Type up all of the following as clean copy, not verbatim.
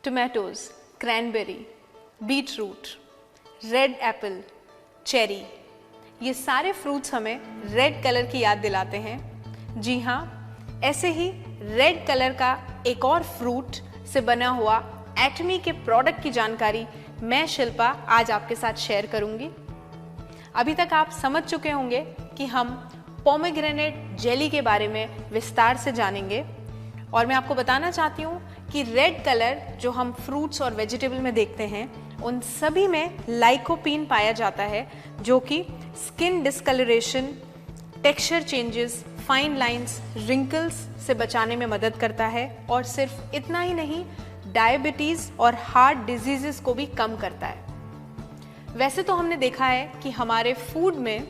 Tomatoes, cranberry, beetroot, red Apple, cherry, ये सारे fruits हमें रेड कलर की याद दिलाते हैं। जी हाँ, ऐसे ही रेड कलर का एक और फ्रूट से बना हुआ एटमी के प्रोडक्ट की जानकारी मैं शिल्पा आज आपके साथ शेयर करूंगी। अभी तक आप समझ चुके होंगे कि हम पोमेग्रेनेट जेली के बारे में विस्तार से जानेंगे और मैं आपको बताना चाहती हूँ कि रेड कलर जो हम फ्रूट्स और वेजिटेबल में देखते हैं उन सभी में लाइकोपीन पाया जाता है, जो कि skin discolouration, texture changes, fine lines, wrinkles से बचाने में मदद करता है और सिर्फ इतना ही नहीं, डायबिटीज और हार्ट डिजीजेस को भी कम करता है। वैसे तो हमने देखा है कि हमारे फूड में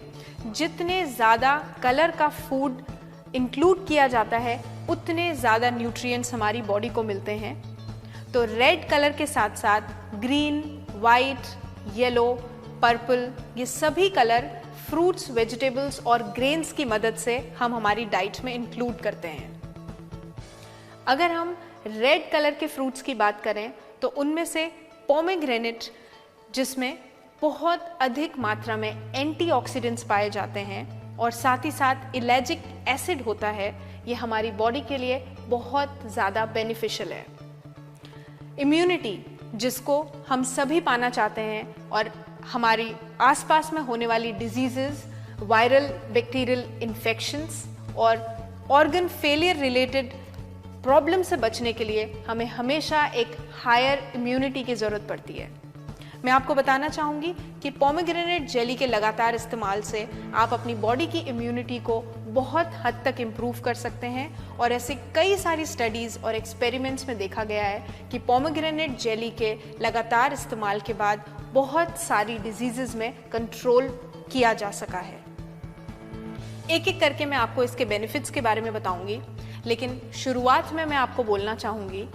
जितने ज़्यादा कलर का फूड इंक्लूड किया जाता है उतने ज़्यादा न्यूट्रिएंट्स हमारी बॉडी को मिलते हैं। तो रेड कलर के साथ साथ ग्रीन, वाइट, येलो, पर्पल, ये सभी कलर फ्रूट्स, वेजिटेबल्स और ग्रेन्स की मदद से हम हमारी डाइट में इंक्लूड करते हैं। अगर हम रेड कलर के फ्रूट्स की बात करें तो उनमें से पोमेग्रेनेट, जिसमें बहुत अधिक मात्रा में एंटीऑक्सीडेंट्स पाए जाते हैं और साथ ही साथ इलेजिक एसिड होता है, ये हमारी बॉडी के लिए बहुत ज़्यादा बेनिफिशियल है। इम्यूनिटी, जिसको हम सभी पाना चाहते हैं और हमारी आसपास में होने वाली डिजीजेस, वायरल बैक्टीरियल इन्फेक्शंस और ऑर्गन फेलियर रिलेटेड प्रॉब्लम से बचने के लिए हमें हमेशा एक हायर इम्यूनिटी की ज़रूरत पड़ती है। मैं आपको बताना चाहूँगी कि पोमेग्रेनेट जेली के लगातार इस्तेमाल से आप अपनी बॉडी की इम्यूनिटी को बहुत हद तक इम्प्रूव कर सकते हैं और ऐसे कई सारी स्टडीज़ और एक्सपेरिमेंट्स में देखा गया है कि पोमेग्रेनेट जेली के लगातार इस्तेमाल के बाद बहुत सारी डिजीज़ेज़ में कंट्रोल किया जा सका है। एक एक करके मैं आपको इसके बेनिफिट्स के बारे में बताऊंगी, लेकिन शुरुआत में मैं आपको बोलना चाहूँगी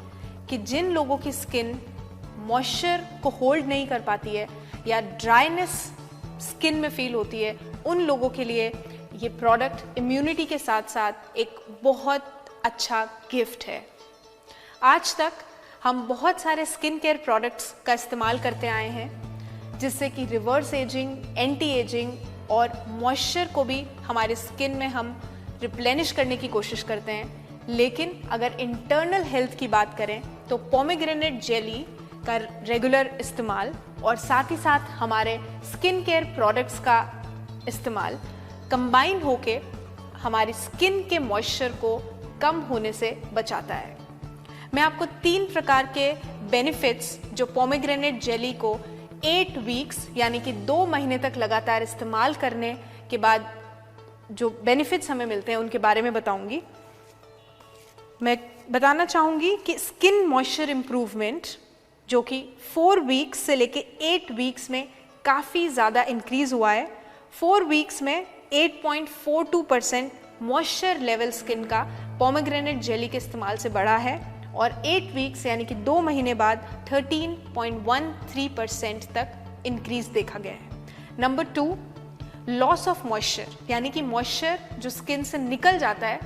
कि जिन लोगों की स्किन मॉइस्चर को होल्ड नहीं कर पाती है या ड्राइनेस स्किन में फील होती है, उन लोगों के लिए ये प्रोडक्ट इम्यूनिटी के साथ साथ एक बहुत अच्छा गिफ्ट है। आज तक हम बहुत सारे स्किन केयर प्रोडक्ट्स का इस्तेमाल करते आए हैं, जिससे कि रिवर्स एजिंग, एंटी एजिंग और मॉइस्चर को भी हमारे स्किन में हम रिप्लेनिश करने की कोशिश करते हैं। लेकिन अगर इंटरनल हेल्थ की बात करें तो पोमेग्रेनेट जेली का रेगुलर इस्तेमाल और साथ ही साथ हमारे स्किन केयर प्रोडक्ट्स का इस्तेमाल कंबाइन होके हमारी स्किन के मॉइस्चर को कम होने से बचाता है। मैं आपको 3 प्रकार के बेनिफिट्स जो पोमेग्रेनेट जेली को 8 वीक्स यानी कि 2 महीने तक लगातार इस्तेमाल करने के बाद जो बेनिफिट्स हमें मिलते हैं उनके बारे में बताऊंगी। मैं बताना चाहूँगी कि स्किन मॉइस्चर इम्प्रूवमेंट, जो कि 4 वीक्स से लेके 8 वीक्स में काफ़ी ज़्यादा इंक्रीज़ हुआ है। 4 वीक्स में 8.42% मॉइस्चर लेवल स्किन का पोमेग्रेनेट जेली के इस्तेमाल से बढ़ा है और 8 वीक्स यानी कि 2 महीने बाद 13.13% तक इंक्रीज़ देखा गया है। नंबर 2, लॉस ऑफ मॉइस्चर, यानी कि मॉइस्चर जो स्किन से निकल जाता है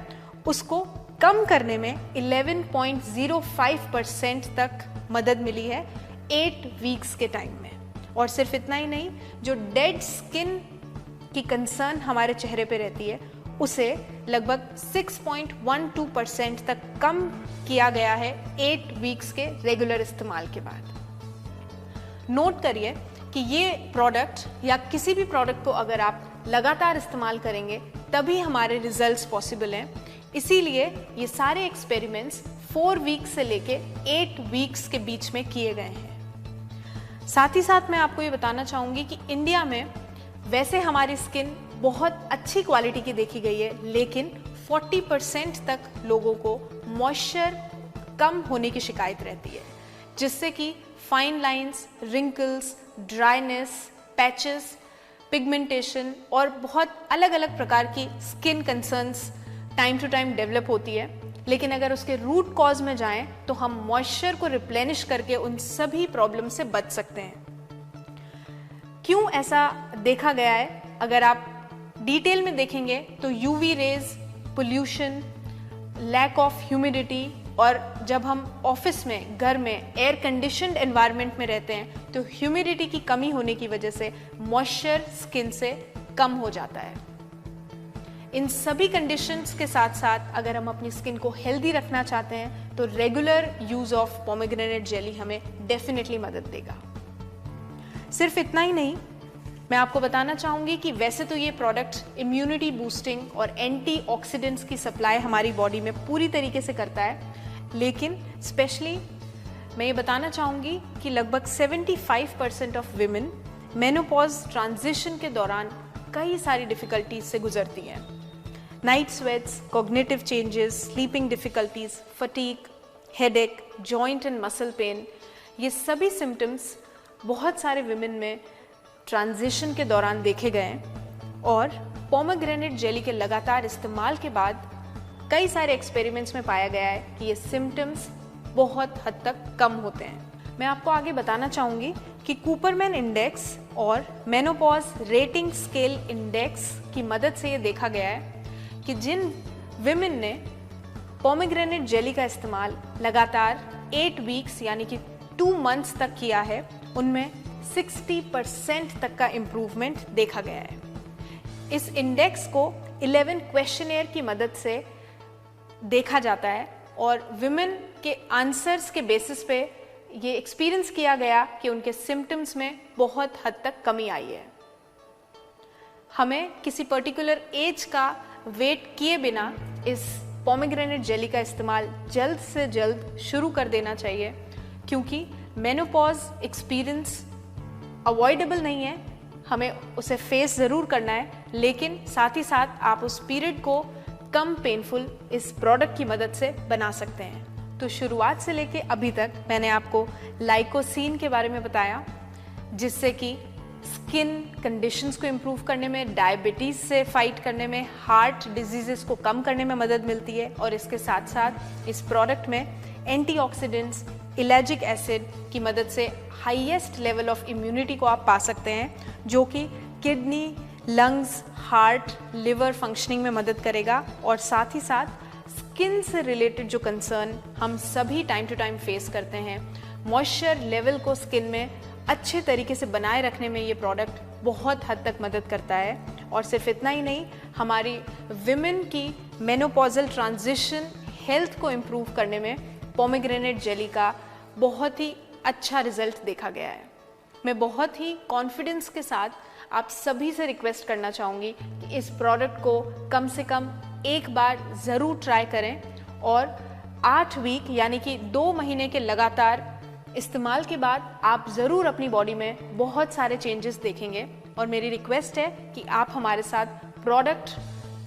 उसको कम करने में 11.05% तक मदद मिली है 8 वीक्स के टाइम में। और सिर्फ इतना ही नहीं, जो डेड स्किन की कंसर्न हमारे चेहरे पे रहती है उसे लगभग 6.12% तक कम किया गया है 8 वीक्स के रेगुलर इस्तेमाल के बाद। नोट करिए कि ये प्रोडक्ट या किसी भी प्रोडक्ट को अगर आप लगातार इस्तेमाल करेंगे तभी हमारे रिजल्ट्स पॉसिबल हैं। इसीलिए ये सारे एक्सपेरिमेंट्स 4 वीक्स से लेके 8 वीक्स के बीच में किए गए हैं। साथ ही साथ मैं आपको ये बताना चाहूँगी कि इंडिया में वैसे हमारी स्किन बहुत अच्छी क्वालिटी की देखी गई है, लेकिन 40% तक लोगों को मॉइस्चर कम होने की शिकायत रहती है, जिससे कि fine lines, wrinkles, dryness, patches, pigmentation और बहुत अलग अलग प्रकार की skin concerns time to time develop होती है। लेकिन अगर उसके रूट कॉज में जाएं तो हम मॉइस्चर को रिप्लेनिश करके उन सभी प्रॉब्लम से बच सकते हैं। क्यों ऐसा देखा गया है? अगर आप डिटेल में देखेंगे तो UV rays, pollution, lack of humidity, और जब हम ऑफिस में, घर में एयर कंडीशनड एनवायरनमेंट में रहते हैं तो ह्यूमिडिटी की कमी होने की वजह से मॉइस्चर स्किन से कम हो जाता है। इन सभी कंडीशंस के साथ साथ अगर हम अपनी स्किन को हेल्दी रखना चाहते हैं तो regular use of pomegranate jelly हमें डेफिनेटली मदद देगा। सिर्फ इतना ही नहीं, मैं आपको बताना चाहूंगी कि वैसे तो ये प्रोडक्ट इम्यूनिटी बूस्टिंग और एंटीऑक्सीडेंट्स की सप्लाई हमारी बॉडी में पूरी तरीके से करता है, लेकिन स्पेशली मैं ये बताना चाहूंगी कि लगभग 75% ऑफ विमेन मेनोपॉज ट्रांजिशन के दौरान कई सारी डिफिकल्टीज से गुजरती हैं। Night sweats, cognitive changes, sleeping difficulties, fatigue, headache, joint and muscle pain, ये सभी सिम्टम्स बहुत सारे विमेन में ट्रांजिशन के दौरान देखे गए हैं और पोमेग्रेनेट जेली के लगातार इस्तेमाल के बाद कई सारे एक्सपेरिमेंट्स में पाया गया है कि ये सिम्टम्स बहुत हद तक कम होते हैं। मैं आपको आगे बताना चाहूँगी कि कूपरमैन इंडेक्स और मेनोपॉज रेटिंग स्केल इंडेक्स की मदद से ये देखा गया है कि जिन विमेन ने पोमेग्रेनेट जेली का इस्तेमाल लगातार 8 वीक्स यानी कि 2 मंथ्स तक किया है, उनमें 60% तक का इम्प्रूवमेंट देखा गया है। इस इंडेक्स को 11 क्वेश्चनेयर की मदद से देखा जाता है और विमेन के आंसर्स के बेसिस पे ये एक्सपीरियंस किया गया कि उनके सिम्टम्स में बहुत हद तक कमी आई है। हमें किसी पर्टिकुलर एज का वेट किए बिना इस पोमेग्रेनेट जेली का इस्तेमाल जल्द से जल्द शुरू कर देना चाहिए, क्योंकि मेनोपॉज एक्सपीरियंस अवॉइडेबल नहीं है, हमें उसे फेस ज़रूर करना है, लेकिन साथ ही साथ आप उस पीरियड को कम पेनफुल इस प्रोडक्ट की मदद से बना सकते हैं। तो शुरुआत से लेके अभी तक मैंने आपको लाइकोसीन के बारे में बताया, जिससे कि स्किन कंडीशंस को इम्प्रूव करने में, डायबिटीज़ से फाइट करने में, हार्ट डिजीज़ेस को कम करने में मदद मिलती है और इसके साथ साथ इस प्रोडक्ट में एंटीऑक्सीडेंट्स, इलैजिक एसिड की मदद से हाईएस्ट लेवल ऑफ इम्यूनिटी को आप पा सकते हैं, जो कि kidney, lungs, heart, liver functioning में मदद करेगा और साथ ही साथ स्किन से रिलेटेड जो कंसर्न हम सभी टाइम टू टाइम फेस करते हैं, मॉइस्चर लेवल को स्किन में अच्छे तरीके से बनाए रखने में ये प्रोडक्ट बहुत हद तक मदद करता है। और सिर्फ इतना ही नहीं, हमारी विमेन की मेनोपॉजल ट्रांजिशन हेल्थ को इम्प्रूव करने में पोमेग्रेनेट जेली का बहुत ही अच्छा रिजल्ट देखा गया है। मैं बहुत ही कॉन्फिडेंस के साथ आप सभी से रिक्वेस्ट करना चाहूँगी कि इस प्रोडक्ट को कम से कम एक बार ज़रूर ट्राई करें और 8 वीक यानी कि 2 महीने के लगातार इस्तेमाल के बाद आप ज़रूर अपनी बॉडी में बहुत सारे चेंजेस देखेंगे। और मेरी रिक्वेस्ट है कि आप हमारे साथ प्रोडक्ट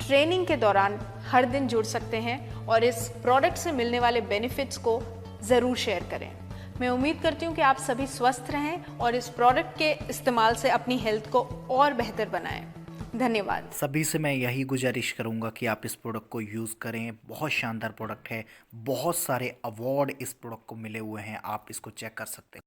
ट्रेनिंग के दौरान हर दिन जुड़ सकते हैं और इस प्रोडक्ट से मिलने वाले बेनिफिट्स को ज़रूर शेयर करें। मैं उम्मीद करती हूँ कि आप सभी स्वस्थ रहें और इस प्रोडक्ट के इस्तेमाल से अपनी हेल्थ को और बेहतर बनाएं। धन्यवाद। सभी से मैं यही गुजारिश करूंगा कि आप इस प्रोडक्ट को यूज़ करें। बहुत शानदार प्रोडक्ट है, बहुत सारे अवार्ड इस प्रोडक्ट को मिले हुए हैं, आप इसको चेक कर सकते हैं।